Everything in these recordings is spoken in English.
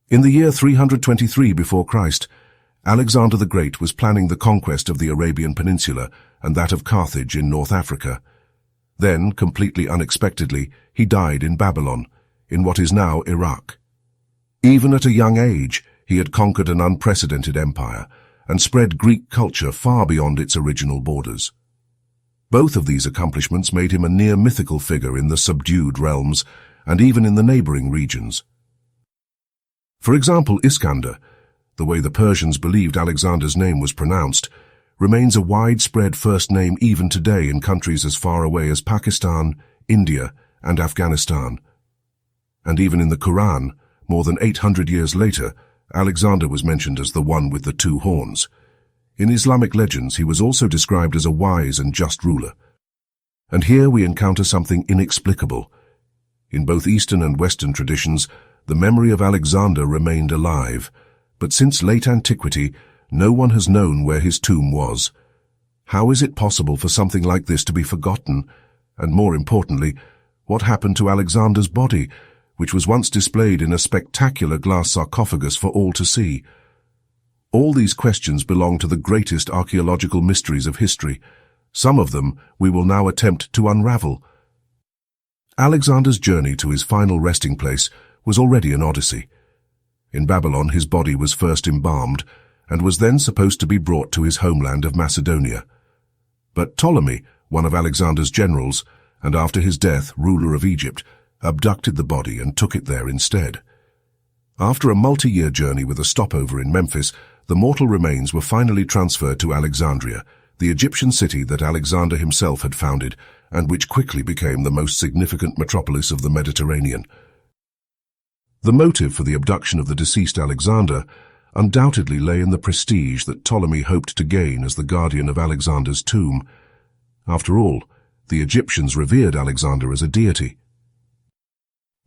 In the year 323 before Christ, Alexander the Great was planning the conquest of the Arabian Peninsula and that of Carthage in North Africa. Then, completely unexpectedly, he died in Babylon, in what is now Iraq. Even at a young age, he had conquered an unprecedented empire and spread Greek culture far beyond its original borders. Both of these accomplishments made him a near-mythical figure in the subdued realms and even in the neighboring regions. For example, Iskander, the way the Persians believed Alexander's name was pronounced, remains a widespread first name even today in countries as far away as Pakistan, India, and Afghanistan. And even in the Quran, more than 800 years later, Alexander was mentioned as the one with the two horns. In Islamic legends, he was also described as a wise and just ruler. And here we encounter something inexplicable. In both Eastern and Western traditions, the memory of Alexander remained alive, but since late antiquity, no one has known where his tomb was. How is it possible for something like this to be forgotten? And more importantly, what happened to Alexander's body, which was once displayed in a spectacular glass sarcophagus for all to see? All these questions belong to the greatest archaeological mysteries of history. Some of them we will now attempt to unravel. Alexander's journey to his final resting place was already an odyssey. In Babylon, his body was first embalmed and was then supposed to be brought to his homeland of Macedonia. But Ptolemy, one of Alexander's generals, and after his death, ruler of Egypt, abducted the body and took it there instead. After a multi-year journey with a stopover in Memphis, the mortal remains were finally transferred to Alexandria, the Egyptian city that Alexander himself had founded and which quickly became the most significant metropolis of the Mediterranean. The motive for the abduction of the deceased Alexander undoubtedly lay in the prestige that Ptolemy hoped to gain as the guardian of Alexander's tomb. After all, the Egyptians revered Alexander as a deity.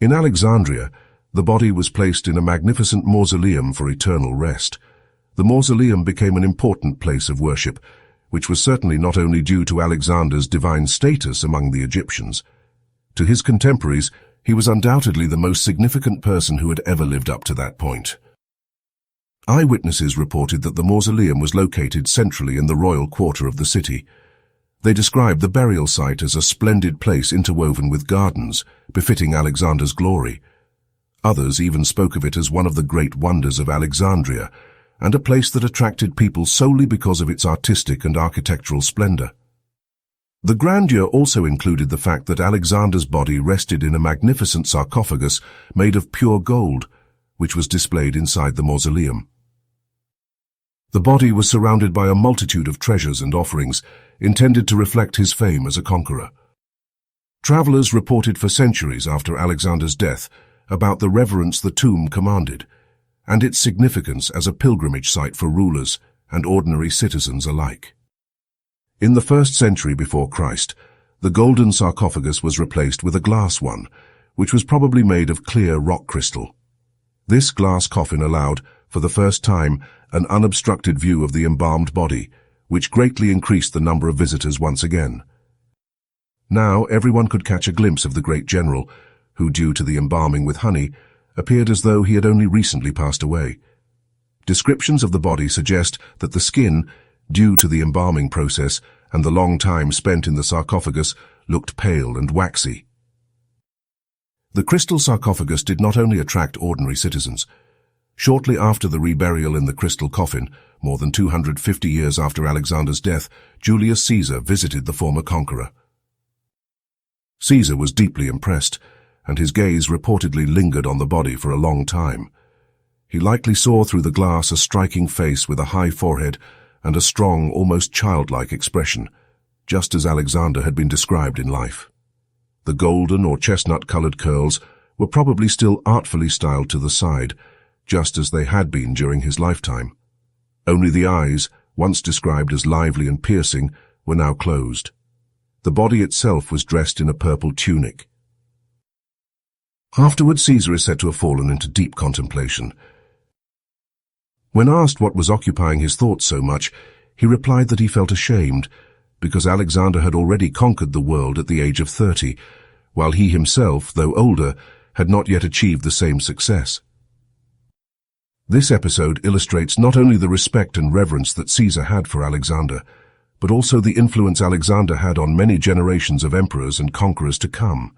In Alexandria, the body was placed in a magnificent mausoleum for eternal rest. The mausoleum became an important place of worship, which was certainly not only due to Alexander's divine status among the Egyptians. To his contemporaries, he was undoubtedly the most significant person who had ever lived up to that point. Eyewitnesses reported that the mausoleum was located centrally in the royal quarter of the city. They described the burial site as a splendid place interwoven with gardens, befitting Alexander's glory. Others even spoke of it as one of the great wonders of Alexandria, and a place that attracted people solely because of its artistic and architectural splendor. The grandeur also included the fact that Alexander's body rested in a magnificent sarcophagus made of pure gold, which was displayed inside the mausoleum. The body was surrounded by a multitude of treasures and offerings, intended to reflect his fame as a conqueror. Travelers reported for centuries after Alexander's death about the reverence the tomb commanded, and its significance as a pilgrimage site for rulers and ordinary citizens alike. In the 1st century before Christ, the golden sarcophagus was replaced with a glass one, which was probably made of clear rock crystal. This glass coffin allowed, for the first time, an unobstructed view of the embalmed body, which greatly increased the number of visitors once again. Now everyone could catch a glimpse of the great general, who, due to the embalming with honey, appeared as though he had only recently passed away. Descriptions of the body suggest that the skin, due to the embalming process and the long time spent in the sarcophagus, looked pale and waxy. The crystal sarcophagus did not only attract ordinary citizens. Shortly after the reburial in the crystal coffin, more than 250 years after Alexander's death, Julius Caesar visited the former conqueror. Caesar was deeply impressed, and his gaze reportedly lingered on the body for a long time. He likely saw through the glass a striking face with a high forehead and a strong, almost childlike expression, just as Alexander had been described in life. The golden or chestnut-colored curls were probably still artfully styled to the side, just as they had been during his lifetime. Only the eyes, once described as lively and piercing, were now closed. The body itself was dressed in a purple tunic. Afterward, Caesar is said to have fallen into deep contemplation. When asked what was occupying his thoughts so much, he replied that he felt ashamed, because Alexander had already conquered the world at the age of 30, while he himself, though older, had not yet achieved the same success. This episode illustrates not only the respect and reverence that Caesar had for Alexander, but also the influence Alexander had on many generations of emperors and conquerors to come.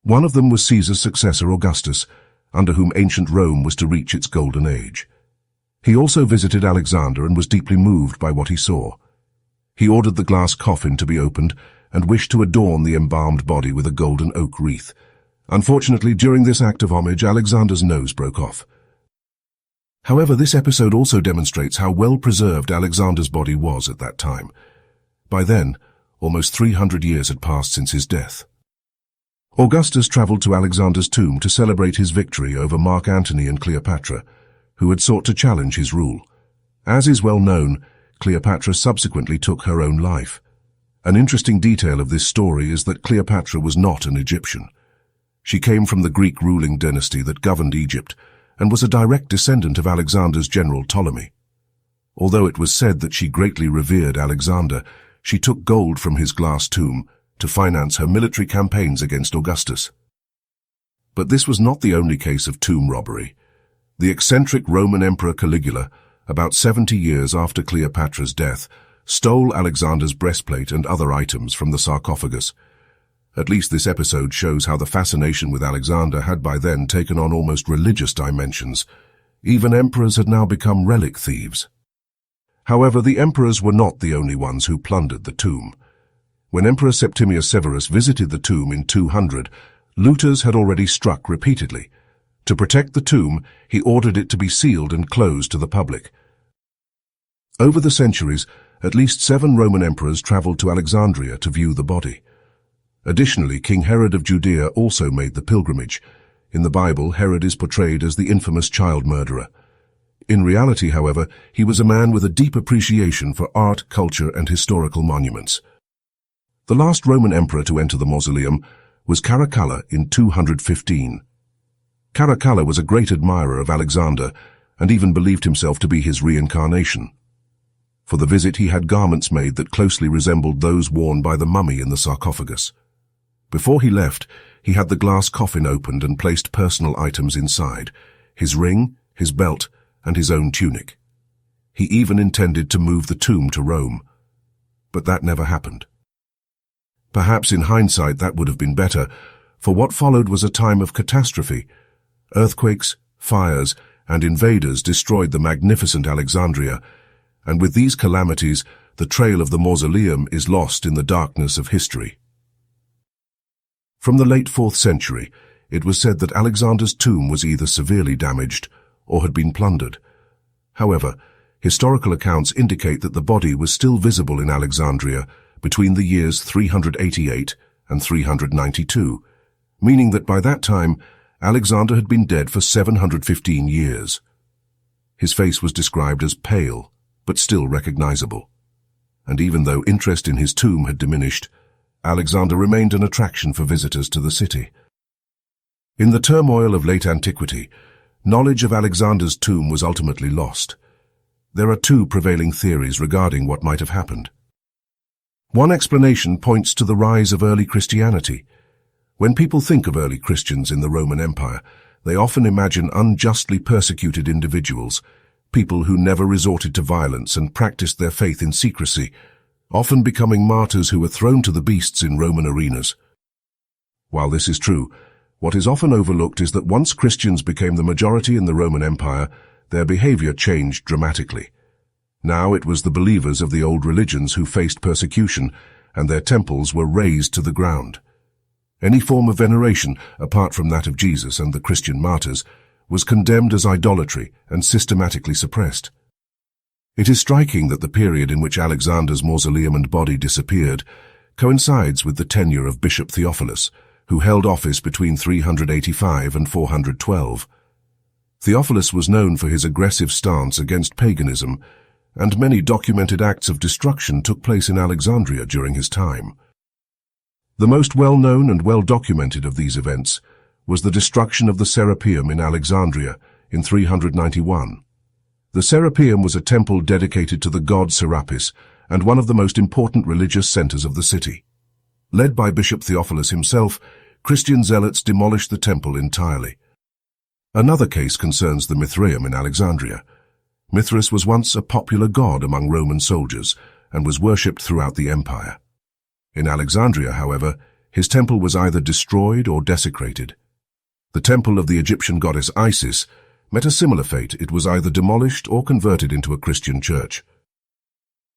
One of them was Caesar's successor Augustus, under whom ancient Rome was to reach its golden age. He also visited Alexander and was deeply moved by what he saw. He ordered the glass coffin to be opened and wished to adorn the embalmed body with a golden oak wreath. Unfortunately, during this act of homage, Alexander's nose broke off. However, this episode also demonstrates how well preserved Alexander's body was at that time. By then, almost 300 years had passed since his death. Augustus traveled to Alexander's tomb to celebrate his victory over Mark Antony and Cleopatra, who had sought to challenge his rule. As is well known, Cleopatra subsequently took her own life. An interesting detail of this story is that Cleopatra was not an Egyptian. She came from the Greek ruling dynasty that governed Egypt and was a direct descendant of Alexander's general Ptolemy. Although it was said that she greatly revered Alexander, she took gold from his glass tomb to finance her military campaigns against Augustus. But this was not the only case of tomb robbery. The eccentric Roman Emperor Caligula, about 70 years after Cleopatra's death, stole Alexander's breastplate and other items from the sarcophagus. At least this episode shows how the fascination with Alexander had by then taken on almost religious dimensions. Even emperors had now become relic thieves. However, the emperors were not the only ones who plundered the tomb. When Emperor Septimius Severus visited the tomb in 200, looters had already struck repeatedly. To protect the tomb, he ordered it to be sealed and closed to the public. Over the centuries, at least 7 Roman emperors traveled to Alexandria to view the body. Additionally, King Herod of Judea also made the pilgrimage. In the Bible, Herod is portrayed as the infamous child murderer. In reality, however, he was a man with a deep appreciation for art, culture, and historical monuments. The last Roman emperor to enter the mausoleum was Caracalla in 215. Caracalla was a great admirer of Alexander and even believed himself to be his reincarnation. For the visit, he had garments made that closely resembled those worn by the mummy in the sarcophagus. Before he left, he had the glass coffin opened and placed personal items inside, his ring, his belt, and his own tunic. He even intended to move the tomb to Rome. But that never happened. Perhaps in hindsight that would have been better, for what followed was a time of catastrophe. Earthquakes, fires, and invaders destroyed the magnificent Alexandria, and with these calamities, the trail of the mausoleum is lost in the darkness of history. From the late 4th century, it was said that Alexander's tomb was either severely damaged or had been plundered. However, historical accounts indicate that the body was still visible in Alexandria between the years 388 and 392, meaning that by that time, Alexander had been dead for 715 years. His face was described as pale, but still recognizable. And even though interest in his tomb had diminished, Alexander remained an attraction for visitors to the city. In the turmoil of late antiquity, knowledge of Alexander's tomb was ultimately lost. There are 2 prevailing theories regarding what might have happened. One explanation points to the rise of early Christianity. When people think of early Christians in the Roman Empire, they often imagine unjustly persecuted individuals, people who never resorted to violence and practiced their faith in secrecy, often becoming martyrs who were thrown to the beasts in Roman arenas. While this is true, what is often overlooked is that once Christians became the majority in the Roman Empire, their behavior changed dramatically. Now it was the believers of the old religions who faced persecution, and their temples were razed to the ground. Any form of veneration, apart from that of Jesus and the Christian martyrs, was condemned as idolatry and systematically suppressed. It is striking that the period in which Alexander's mausoleum and body disappeared coincides with the tenure of Bishop Theophilus, who held office between 385 and 412. Theophilus was known for his aggressive stance against paganism, and many documented acts of destruction took place in Alexandria during his time. The most well-known and well-documented of these events was the destruction of the Serapeum in Alexandria in 391. The Serapeum was a temple dedicated to the god Serapis and one of the most important religious centers of the city. Led by Bishop Theophilus himself, Christian zealots demolished the temple entirely. Another case concerns the Mithraeum in Alexandria. Mithras was once a popular god among Roman soldiers and was worshipped throughout the empire. In Alexandria, however, his temple was either destroyed or desecrated. The temple of the Egyptian goddess Isis met a similar fate. It was either demolished or converted into a Christian church.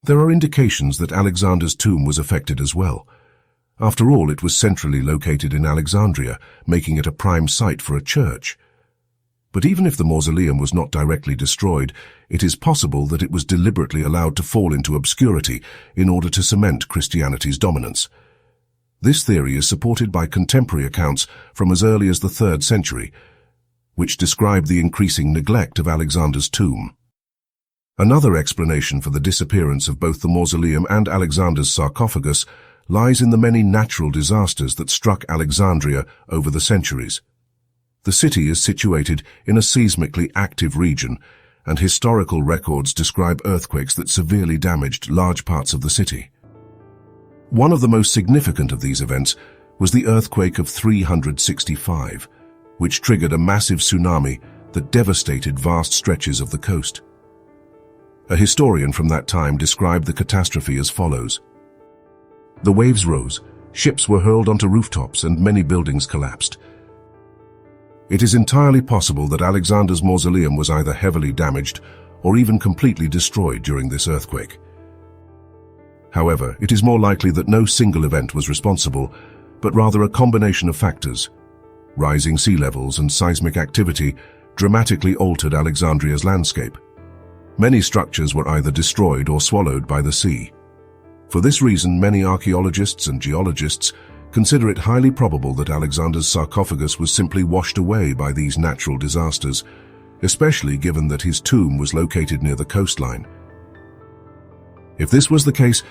There are indications that Alexander's tomb was affected as well. After all, it was centrally located in Alexandria, making it a prime site for a church. But even if the mausoleum was not directly destroyed, it is possible that it was deliberately allowed to fall into obscurity in order to cement Christianity's dominance. This theory is supported by contemporary accounts from as early as the 3rd century, which describe the increasing neglect of Alexander's tomb. Another explanation for the disappearance of both the mausoleum and Alexander's sarcophagus lies in the many natural disasters that struck Alexandria over the centuries. The city is situated in a seismically active region, and historical records describe earthquakes that severely damaged large parts of the city. One of the most significant of these events was the earthquake of 365, which triggered a massive tsunami that devastated vast stretches of the coast. A historian from that time described the catastrophe as follows. The waves rose, ships were hurled onto rooftops, and many buildings collapsed. It is entirely possible that Alexander's mausoleum was either heavily damaged or even completely destroyed during this earthquake. However, it is more likely that no single event was responsible, but rather a combination of factors. Rising sea levels and seismic activity dramatically altered Alexandria's landscape. Many structures were either destroyed or swallowed by the sea. For this reason, many archaeologists and geologists consider it highly probable that Alexander's sarcophagus was simply washed away by these natural disasters, especially given that his tomb was located near the coastline. If this was the case,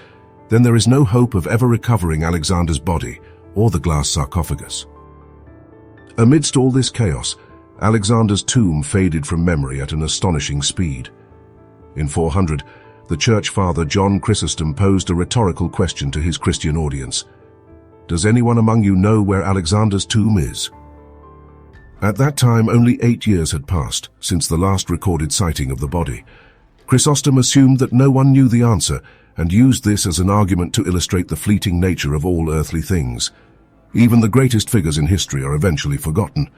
then there is no hope of ever recovering Alexander's body or the glass sarcophagus. Amidst all this chaos, Alexander's tomb faded from memory at an astonishing speed. In 400, the church father John Chrysostom posed a rhetorical question to his Christian audience. Does anyone among you know where Alexander's tomb is? At that time, only 8 years had passed since the last recorded sighting of the body. Chrysostom assumed that no one knew the answer and used this as an argument to illustrate the fleeting nature of all earthly things. Even the greatest figures in history are eventually forgotten.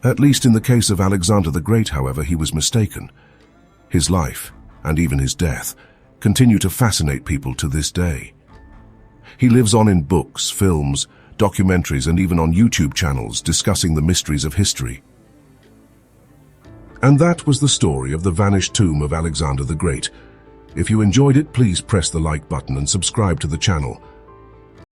At least in the case of Alexander the Great, however, he was mistaken. His life, and even his death, continue to fascinate people to this day. He lives on in books, films, documentaries, and even on YouTube channels discussing the mysteries of history. And that was the story of the vanished tomb of Alexander the Great. If you enjoyed it, please press the like button and subscribe to the channel.